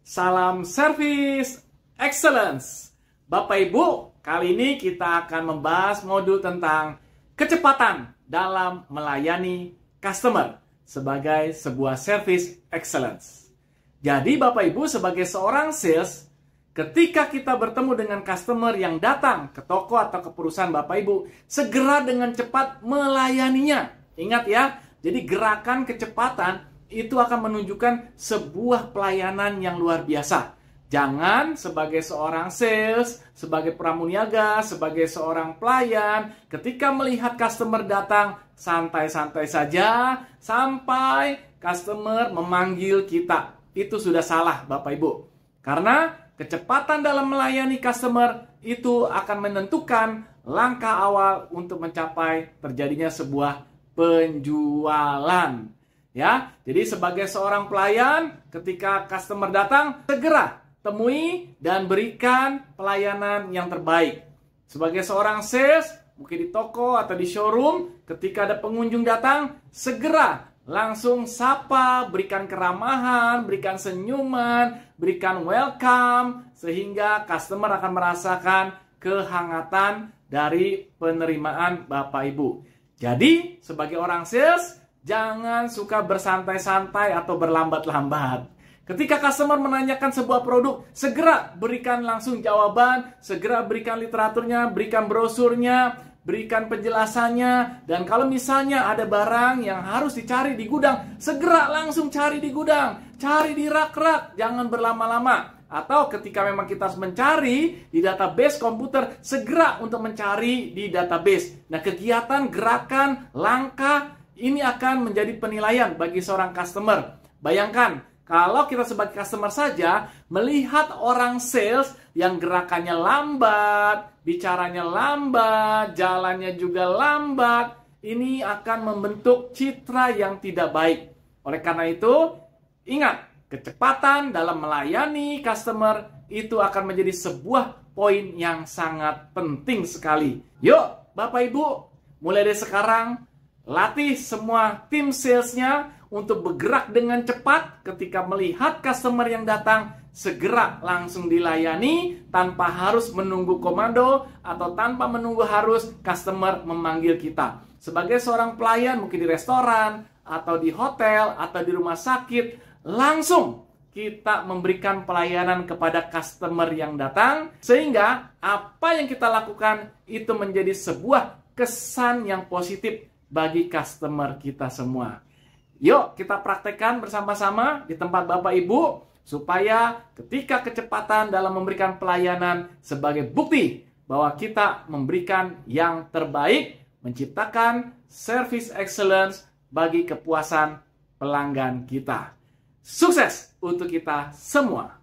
Salam Service Excellence. Bapak Ibu, kali ini kita akan membahas modul tentang kecepatan dalam melayani customer sebagai sebuah service excellence. Jadi Bapak Ibu, sebagai seorang sales, ketika kita bertemu dengan customer yang datang ke toko atau ke perusahaan Bapak Ibu, segera dengan cepat melayaninya. Ingat ya, jadi gerakan kecepatan itu akan menunjukkan sebuah pelayanan yang luar biasa. Jangan sebagai seorang sales, sebagai pramuniaga, sebagai seorang pelayan, ketika melihat customer datang, santai-santai saja sampai customer memanggil kita. Itu sudah salah Bapak Ibu. Karena kecepatan dalam melayani customer itu akan menentukan langkah awal untuk mencapai terjadinya sebuah penjualan. Ya, jadi sebagai seorang pelayan, ketika customer datang, segera temui dan berikan pelayanan yang terbaik. Sebagai seorang sales, mungkin di toko atau di showroom, ketika ada pengunjung datang, segera langsung sapa, berikan keramahan, berikan senyuman, berikan welcome, sehingga customer akan merasakan kehangatan dari penerimaan Bapak Ibu. Jadi, sebagai orang sales, jangan suka bersantai-santai atau berlambat-lambat. Ketika customer menanyakan sebuah produk, segera berikan langsung jawaban, segera berikan literaturnya, berikan brosurnya, berikan penjelasannya. Dan kalau misalnya ada barang yang harus dicari di gudang, segera langsung cari di gudang, cari di rak-rak, jangan berlama-lama. Atau ketika memang kita harus mencari di database komputer, segera untuk mencari di database. Nah, kegiatan, gerakan, langkah, ini akan menjadi penilaian bagi seorang customer. Bayangkan, kalau kita sebagai customer saja melihat orang sales yang gerakannya lambat, bicaranya lambat, jalannya juga lambat, ini akan membentuk citra yang tidak baik. Oleh karena itu, ingat, kecepatan dalam melayani customer itu akan menjadi sebuah poin yang sangat penting sekali. Yuk, Bapak Ibu, mulai dari sekarang, latih semua tim salesnya untuk bergerak dengan cepat ketika melihat customer yang datang, segera langsung dilayani tanpa harus menunggu komando atau tanpa menunggu harus customer memanggil kita. Sebagai seorang pelayan mungkin di restoran atau di hotel atau di rumah sakit, langsung kita memberikan pelayanan kepada customer yang datang sehingga apa yang kita lakukan itu menjadi sebuah kesan yang positif bagi customer kita semua. Yuk kita praktekkan bersama-sama di tempat Bapak Ibu supaya ketika kecepatan dalam memberikan pelayanan sebagai bukti bahwa kita memberikan yang terbaik, menciptakan service excellence bagi kepuasan pelanggan kita. Sukses untuk kita semua!